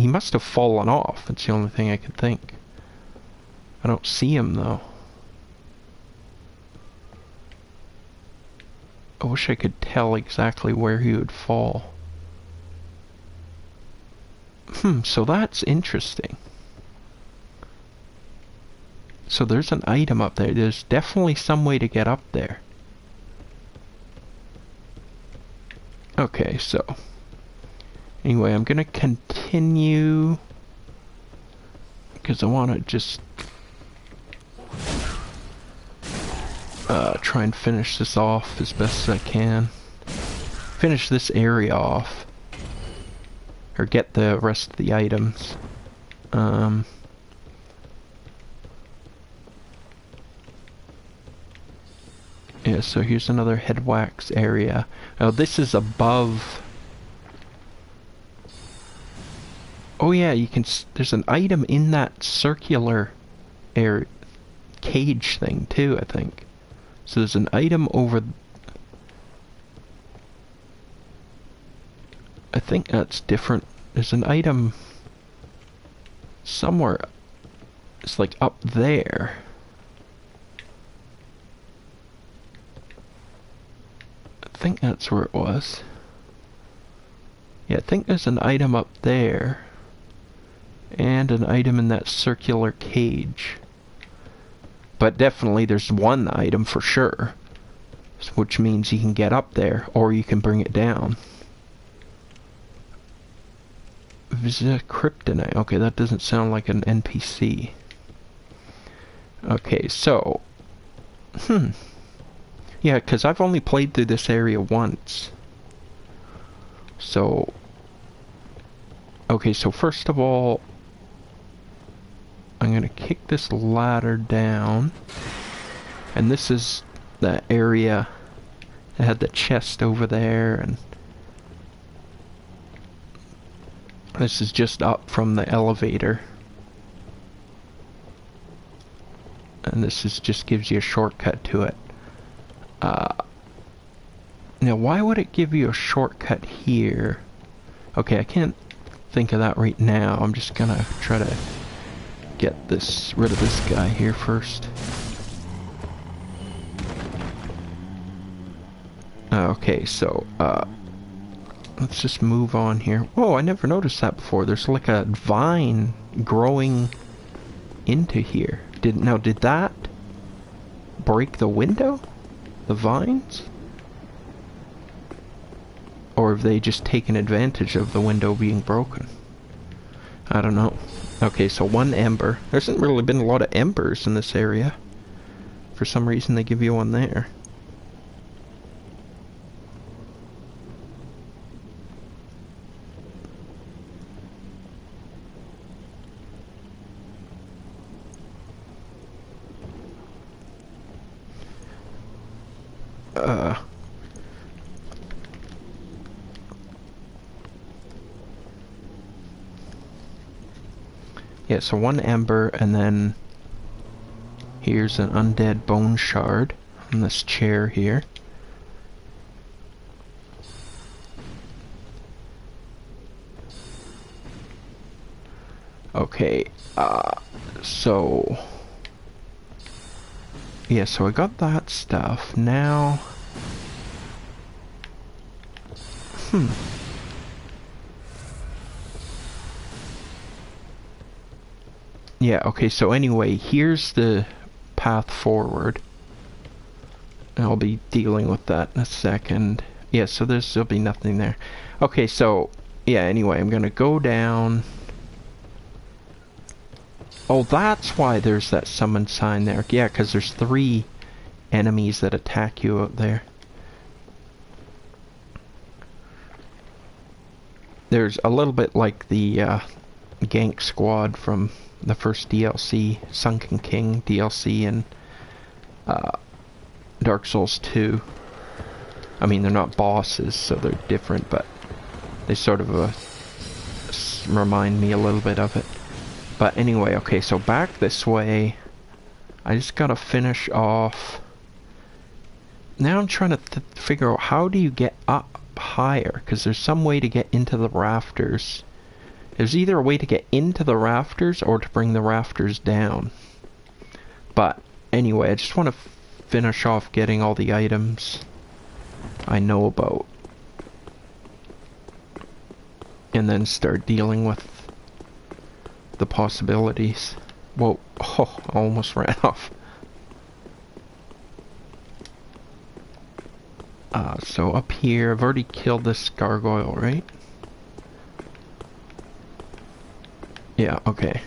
He must have fallen off. That's the only thing I can think. I don't see him, though. I wish I could tell exactly where he would fall. So that's interesting. So there's an item up there. There's definitely some way to get up there. Okay, so... Anyway, I'm gonna continue... because I want to just... try and finish this off as best as I can. Finish this area off. Or get the rest of the items. Yeah, so here's another head wax area. Oh, this is above... Oh yeah, you can... There's an item in that circular area... cage thing too, I think. So there's an item over... I think that's different. There's an item... somewhere... It's like up there. I think that's where it was. Yeah, I think there's an item up there. And an item in that circular cage. But definitely there's one item for sure. Which means you can get up there, or you can bring it down. Visit Kryptonite. Okay, that doesn't sound like an NPC. Okay, so... Yeah, because I've only played through this area once. So... Okay, so first of all... I'm gonna kick this ladder down. And this is the area that had the chest over there, and... This is just up from the elevator. And this is just gives you a shortcut to it. Now, why would it give you a shortcut here? Okay, I can't think of that right now. I'm just gonna try to get rid of this guy here first. Okay, so, let's just move on here. Whoa, I never noticed that before. There's like a vine growing into here. Did that break the window? The vines? Or have they just taken advantage of the window being broken? I don't know. Okay, so one ember. There hasn't really been a lot of embers in this area. For some reason they give you one there. Yeah, so one ember, and then here's an undead bone shard on this chair here. Okay, so... Yeah, so I got that stuff. Now... Yeah, okay, so anyway, here's the path forward. I'll be dealing with that in a second. Yeah, so there'll be nothing there. Okay, so, yeah, anyway, I'm gonna go down. Oh, that's why there's that summon sign there. Yeah, because there's 3 enemies that attack you out there. There's a little bit like the gank squad from the first DLC, Sunken King DLC, and Dark Souls 2. I mean, they're not bosses, so they're different, but they sort of remind me a little bit of it. But anyway, okay, so back this way. I just gotta finish off. Now I'm trying to figure out how do you get up higher, because there's some way to get into the rafters There's either a way to get into the rafters or to bring the rafters down. But anyway, I just want to finish off getting all the items I know about. And then start dealing with the possibilities. Whoa, oh, I almost ran off. So up here, I've already killed this gargoyle, right? Yeah, okay.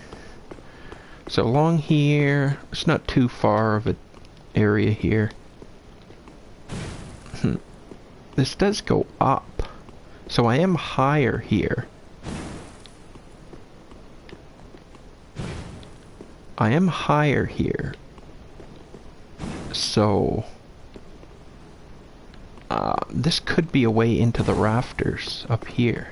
So along here, it's not too far of an area here. This does go up. So I am higher here. I am higher here. So this could be a way into the rafters up here.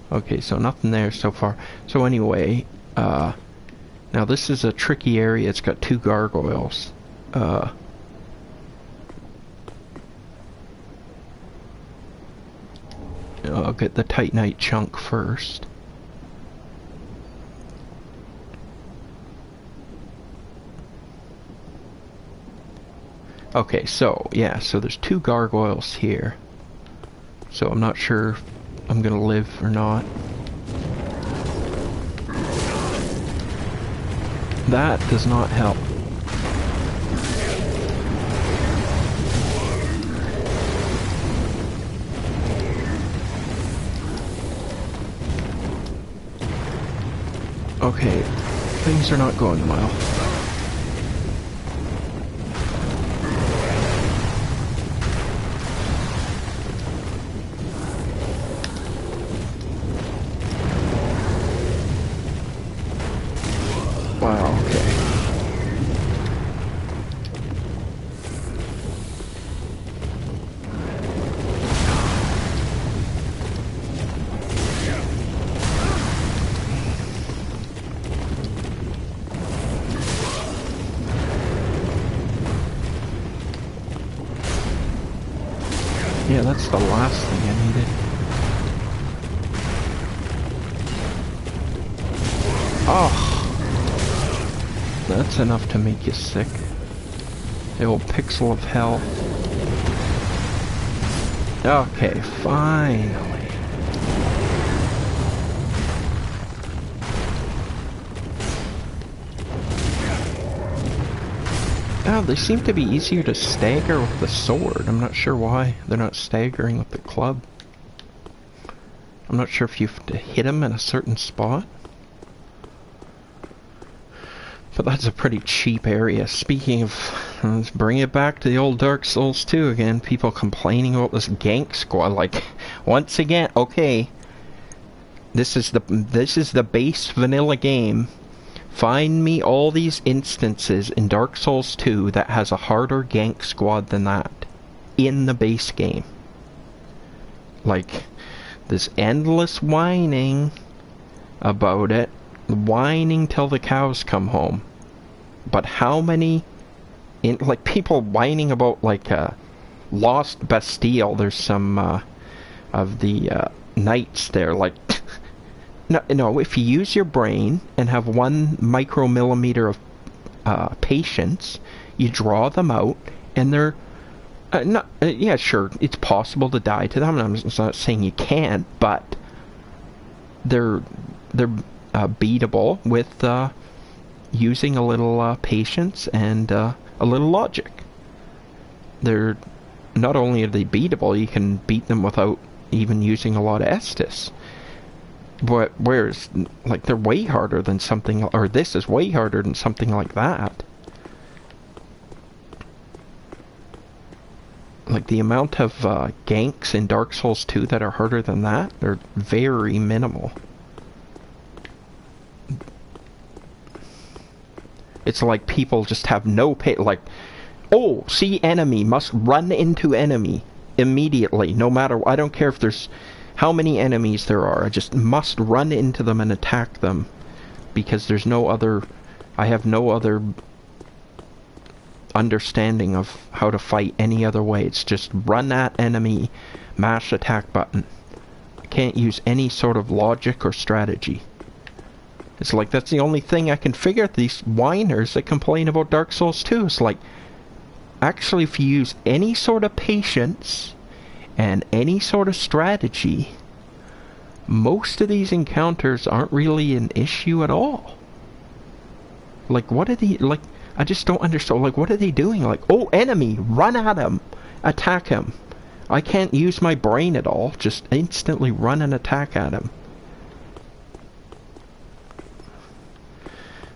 Okay, so nothing there so far. So anyway, now this is a tricky area. It's got two gargoyles. I'll get the Titanite chunk first. Okay, so, yeah, so there's two gargoyles here. So I'm not sure if I'm gonna live or not. That does not help. Okay, things are not going well. Wow, okay. Yeah, that's the last thing I needed. Oh! That's enough to make you sick. The old pixel of hell. Okay, finally. Oh, they seem to be easier to stagger with the sword. I'm not sure why they're not staggering with the club. I'm not sure if you have to hit them in a certain spot. But that's a pretty cheap area. Speaking of, let's bring it back to the old Dark Souls 2 again. People complaining about this gank squad. Like, once again, okay, this is the base vanilla game. Find me all these instances in Dark Souls 2 that has a harder gank squad than that in the base game. Like, this endless whining about it. Whining till the cows come home. But how many, like, people whining about, like, Lost Bastille. There's some of the knights there, like, no, if you use your brain and have 1 micromillimeter of patience, you draw them out, and they're yeah, sure, it's possible to die to them. I'm not saying you can't, but they're beatable with using a little patience and a little logic. They're not only are they beatable, you can beat them without even using a lot of Estus. But whereas, like, they're way harder than something, or this is way harder than something like that. Like, the amount of ganks in Dark Souls 2 that are harder than that are very minimal. It's like people just have no like, oh, see enemy, must run into enemy immediately, no matter, I don't care if there's how many enemies there are, I just must run into them and attack them, because there's no other I have no other understanding of how to fight any other way. It's just run that enemy, mash attack button. I can't use any sort of logic or strategy. It's like that's the only thing I can figure. These whiners that complain about Dark Souls 2. It's like, actually, if you use any sort of patience and any sort of strategy, most of these encounters aren't really an issue at all. Like, what are they, like, I just don't understand, like, what are they doing? Like, oh, enemy, run at him, attack him. I can't use my brain at all, just instantly run and attack at him.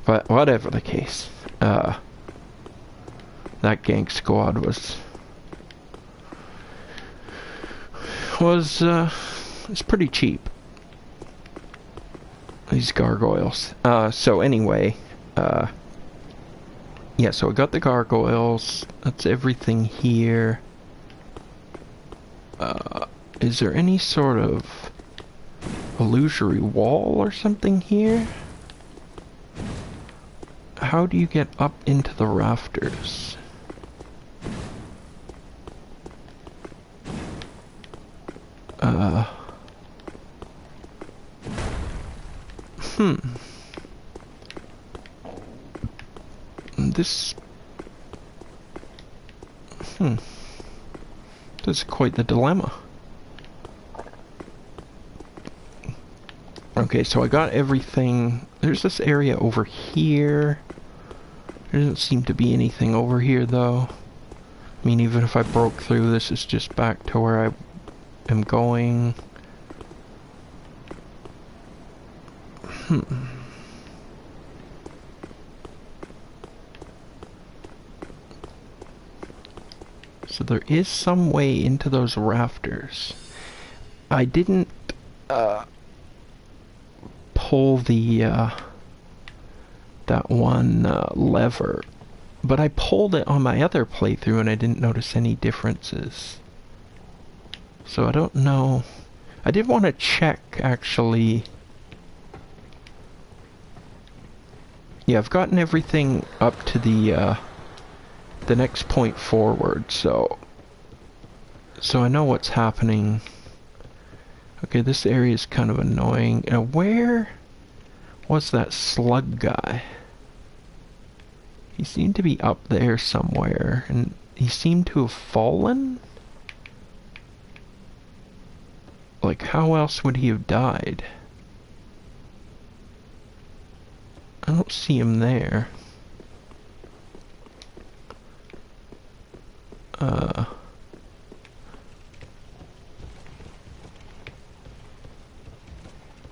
But whatever the case, that gank squad it's pretty cheap. These gargoyles. So anyway, yeah, so I got the gargoyles. That's everything here. Is there any sort of illusory wall or something here? How do you get up into the rafters? This... This is quite the dilemma. Okay, so I got everything. There's this area over here. There doesn't seem to be anything over here, though. I mean, even if I broke through, this is just back to where I am going. So there is some way into those rafters. I didn't pull the that one lever, but I pulled it on my other playthrough and I didn't notice any differences. So I don't know. I did want to check, actually. Yeah, I've gotten everything up to the next point forward, so I know what's happening. Okay, this area is kind of annoying. Where was that slug guy? He seemed to be up there somewhere, and he seemed to have fallen? Like, how else would he have died? I don't see him there.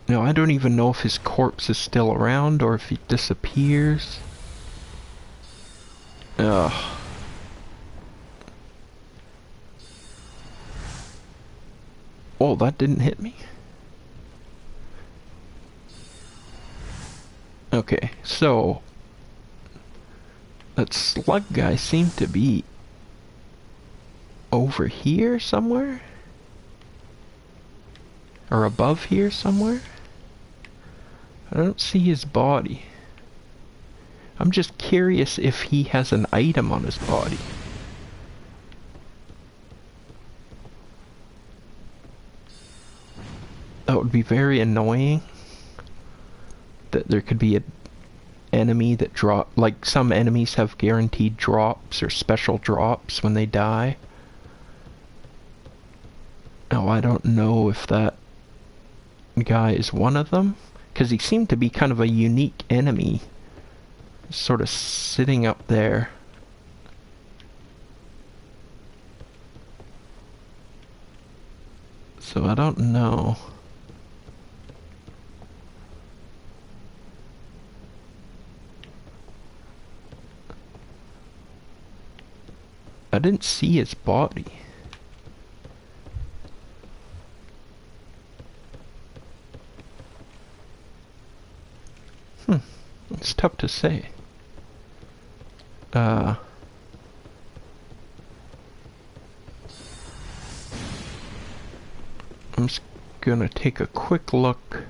No, I don't even know if his corpse is still around or if he disappears. Ugh. Oh, that didn't hit me? Okay, so that slug guy seemed to be over here somewhere? Or above here somewhere? I don't see his body. I'm just curious if he has an item on his body. That would be very annoying. That there could be an enemy that drop, like some enemies have guaranteed drops or special drops when they die. Now I don't know if that guy is one of them, because he seemed to be kind of a unique enemy, sort of sitting up there. So I don't know. I didn't see his body. It's tough to say. I'm just gonna take a quick look